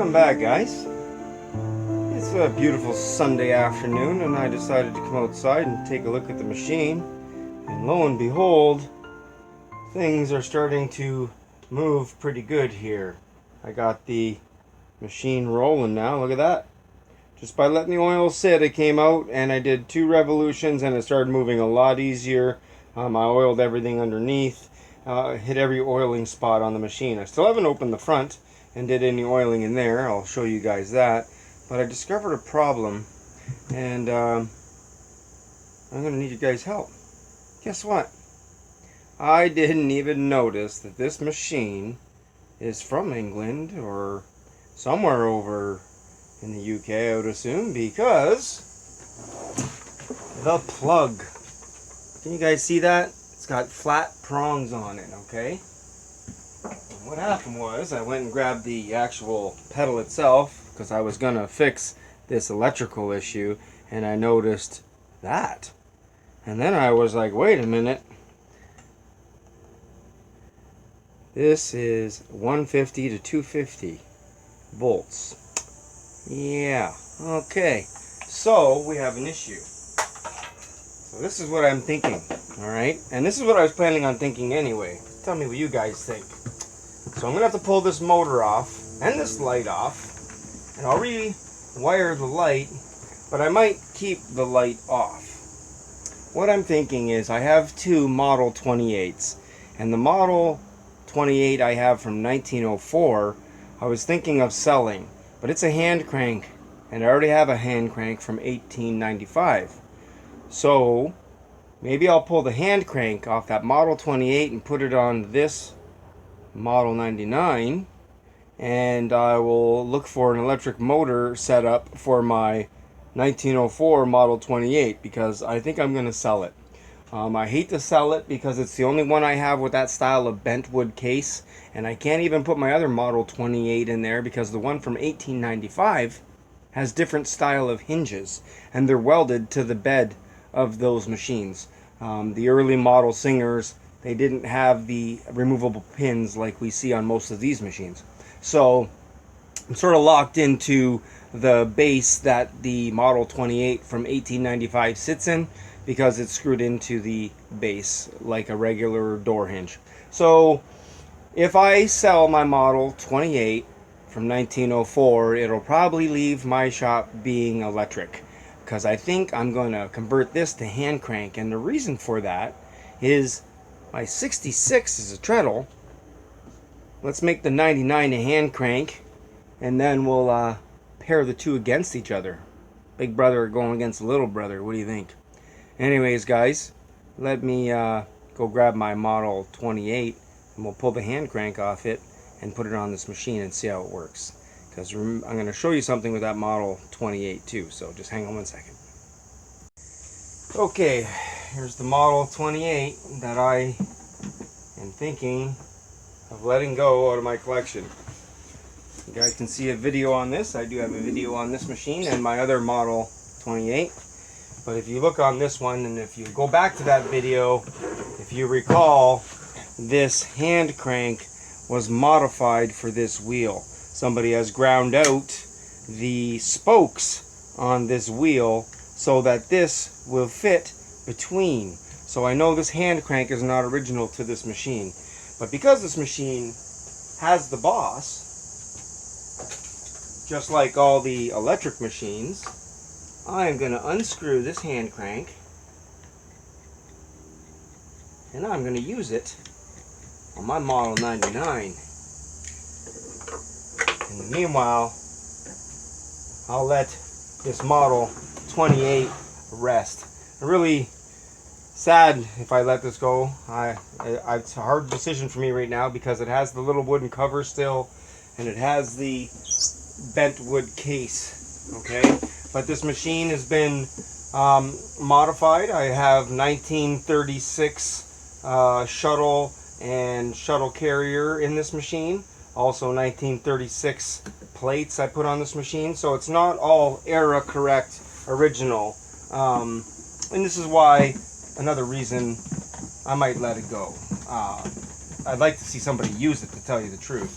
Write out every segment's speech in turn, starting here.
Welcome back, guys. It's a beautiful Sunday afternoon and I decided to come outside and take a look at the machine, and lo and behold, things are starting to move pretty good here. I got the machine rolling now. Look at that. Just by letting the oil sit, it came out and I did 2 revolutions and it started moving a lot easier. I oiled everything underneath, hit every oiling spot on the machine. I still haven't opened the front and did any oiling in there. I'll show you guys that. But I discovered a problem, and I'm going to need you guys' help. Guess what? I didn't even notice that this machine is from England or somewhere over in the UK, I would assume, because the plug. Can you guys see that? It's got flat prongs on it, okay? What happened was I went and grabbed the actual pedal itself because I was going to fix this electrical issue, and I noticed that. And then I was like, wait a minute. This is 150 to 250 volts. Yeah, okay. So we have an issue. So this is what I'm thinking, alright? And this is what I was planning on thinking anyway. Tell me what you guys think. So I'm going to have to pull this motor off and this light off, and I'll rewire the light, but I might keep the light off. What I'm thinking is I have 2 Model 28s, and the Model 28 I have from 1904 I was thinking of selling, but it's a hand crank, and I already have a hand crank from 1895. So maybe I'll pull the hand crank off that Model 28 and put it on this Model 99, and I will look for an electric motor setup for my 1904 Model 28 because I think I'm going to sell it. I hate to sell it because it's the only one I have with that style of bent wood case, and I can't even put my other Model 28 in there because the one from 1895 has different style of hinges and they're welded to the bed of those machines. The early model Singers, they didn't have the removable pins like we see on most of these machines. So I'm sort of locked into the base that the Model 28 from 1895 sits in because it's screwed into the base like a regular door hinge. So if I sell my Model 28 from 1904, it'll probably leave my shop being electric because I think I'm going to convert this to hand crank, and the reason for that is my 66 is a treadle. Let's make the 99 a hand crank, and then we'll pair the two against each other. Big brother going against little brother. What do you think? Anyways, guys, let me go grab my Model 28, and we'll pull the hand crank off it and put it on this machine and see how it works. Because I'm going to show you something with that Model 28 too, so just hang on one second. Okay, here's the Model 28 that I am thinking of letting go out of my collection. You guys can see a video on this. I do have a video on this machine and my other Model 28. But if you look on this one, and if you go back to that video, if you recall, this hand crank was modified for this wheel. Somebody has ground out the spokes on this wheel so that this will fit between. So I know this hand crank is not original to this machine, but because this machine has the boss, just like all the electric machines, I am going to unscrew this hand crank and I'm going to use it on my Model 99. In the meanwhile, I'll let this Model 28 rest. I'm really sad if I let this go. It's a hard decision for me right now because it has the little wooden cover still, and it has the bent wood case. Okay, but this machine has been modified. I have 1936 shuttle and shuttle carrier in this machine. Also 1936 plates I put on this machine, so it's not all era correct original. And this is why, another reason I might let it go. I'd like to see somebody use it, to tell you the truth.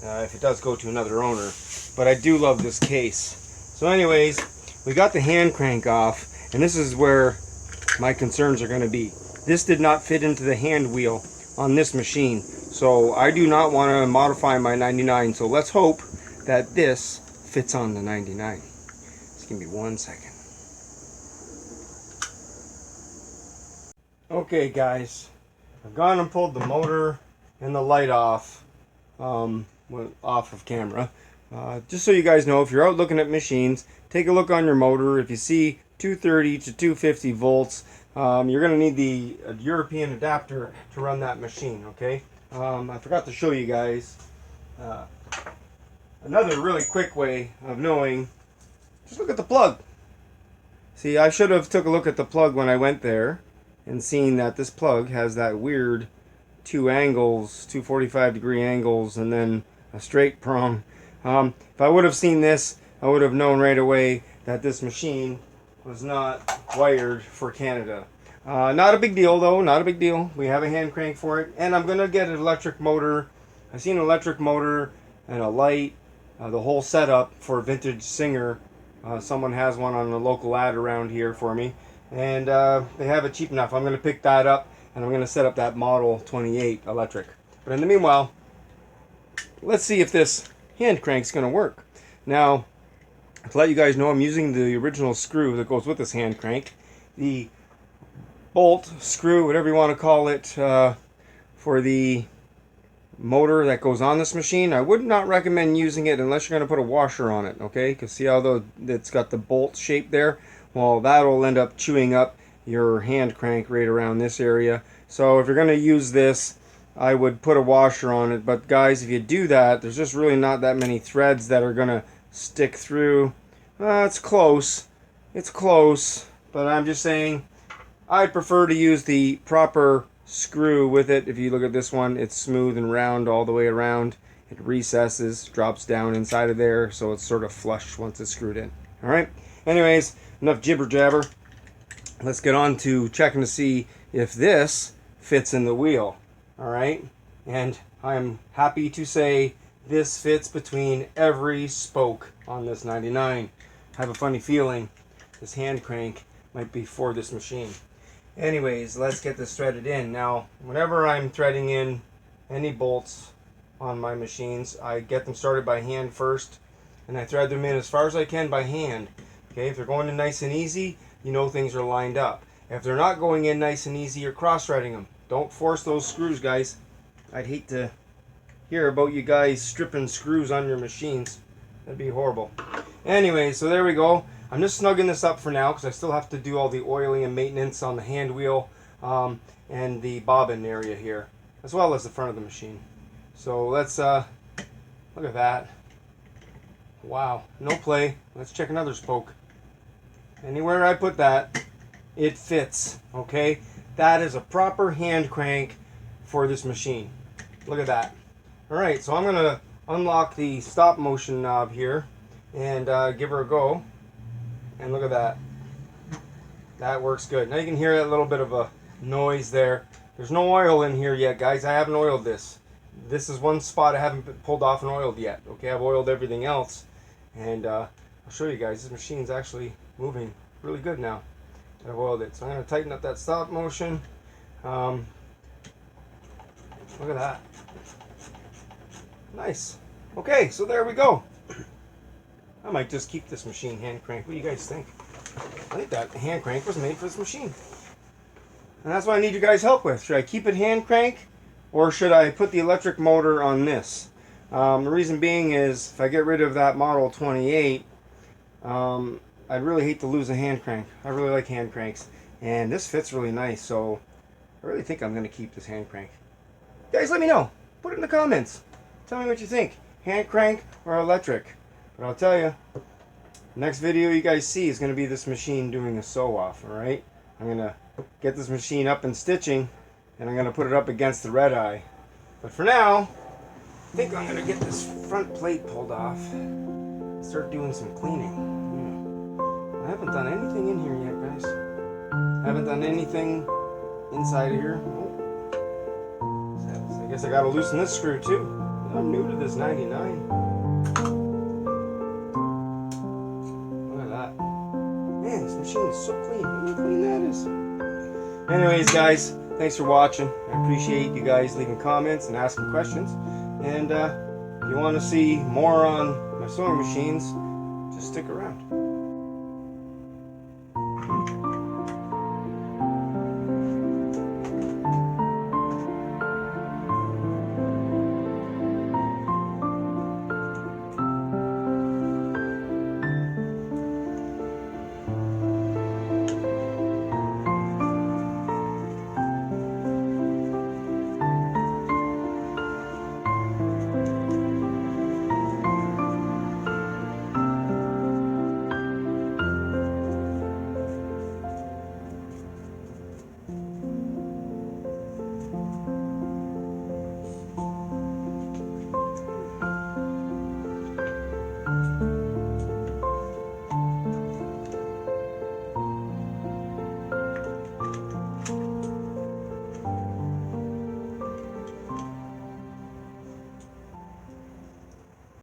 if it does go to another owner. But I do love this case. So anyways, we got the hand crank off, and this is where my concerns are going to be. This did not fit into the hand wheel on this machine, so I do not want to modify my 99. So let's hope that this fits on the 99. Just give me 1 second. Okay guys, I've gone and pulled the motor and the light off, off of camera. Just so you guys know, if you're out looking at machines, take a look on your motor. If you see 230 to 250 volts, you're going to need the European adapter to run that machine, okay? I forgot to show you guys another really quick way of knowing. Just look at the plug. See, I should have took a look at the plug when I went there and seen that this plug has that weird two 45-degree angles, and then a straight prong. If I would have seen this, I would have known right away that this machine was not wired for Canada. Not a big deal though, not a big deal. We have a hand crank for it, and I'm gonna get an electric motor. I've seen an electric motor and a light, the whole setup for a vintage Singer. Someone has one on a local ad around here for me, and they have it cheap enough. I'm gonna pick that up, and I'm gonna set up that Model 28 electric. But in the meanwhile, let's see if this hand crank's gonna work. Now, to let you guys know, I'm using the original screw that goes with this hand crank. The bolt, screw, whatever you want to call it, for the motor that goes on this machine. I would not recommend using it unless you're going to put a washer on it, okay? Because see how it's got the bolt shape there? Well, that'll end up chewing up your hand crank right around this area. So if you're going to use this, I would put a washer on it. But guys, if you do that, there's just really not that many threads that are going to stick through. It's close. It's close. But I'm just saying, I'd prefer to use the proper screw with it. If you look at this one, it's smooth and round all the way around. It recesses, drops down inside of there, so it's sort of flush once it's screwed in. Alright, anyways, enough jibber jabber. Let's get on to checking to see if this fits in the wheel. Alright, and I'm happy to say this fits between every spoke on this 99. I have a funny feeling this hand crank might be for this machine. Anyways, let's get this threaded in. Now, whenever I'm threading in any bolts on my machines, I get them started by hand first, and I thread them in as far as I can by hand. Okay, if they're going in nice and easy, you know things are lined up. If they're not going in nice and easy, you're cross-threading them. Don't force those screws, guys. I'd hate to hear about you guys stripping screws on your machines. That'd be horrible. Anyway, so there we go. I'm just snugging this up for now because I still have to do all the oiling and maintenance on the hand wheel and the bobbin area here, as well as the front of the machine. So let's look at that. Wow, no play. Let's check another spoke. Anywhere I put that, it fits. Okay, that is a proper hand crank for this machine. Look at that. All right, so I'm gonna unlock the stop motion knob here and give her a go. And look at that. That works good. Now you can hear that little bit of a noise there. There's no oil in here yet, guys. I haven't oiled this. This is one spot I haven't pulled off and oiled yet. Okay, I've oiled everything else. And I'll show you guys. This machine's actually moving really good now that I've oiled it. So I'm going to tighten up that stop motion. Look at that. Nice. Okay, so there we go. I might just keep this machine hand crank. What do you guys think? I think that hand crank was made for this machine. And that's what I need you guys' help with. Should I keep it hand crank, or should I put the electric motor on this? The reason being is, if I get rid of that Model 28, I'd really hate to lose a hand crank. I really like hand cranks. And this fits really nice, so I really think I'm going to keep this hand crank. Guys, let me know. Put it in the comments. Tell me what you think. Hand crank or electric? But I'll tell you, next video you guys see is going to be this machine doing a sew-off, alright? I'm going to get this machine up and stitching, and I'm going to put it up against the red eye. But for now, I think I'm going to get this front plate pulled off and start doing some cleaning. I haven't done anything in here yet, guys. I haven't done anything inside of here. Oh. I guess I got to loosen this screw too. I'm new to this 99. Look at that. Man, this machine is so clean. Look how clean that is. Anyways, guys, thanks for watching. I appreciate you guys leaving comments and asking questions. And if you want to see more on my sewing machines, just stick around.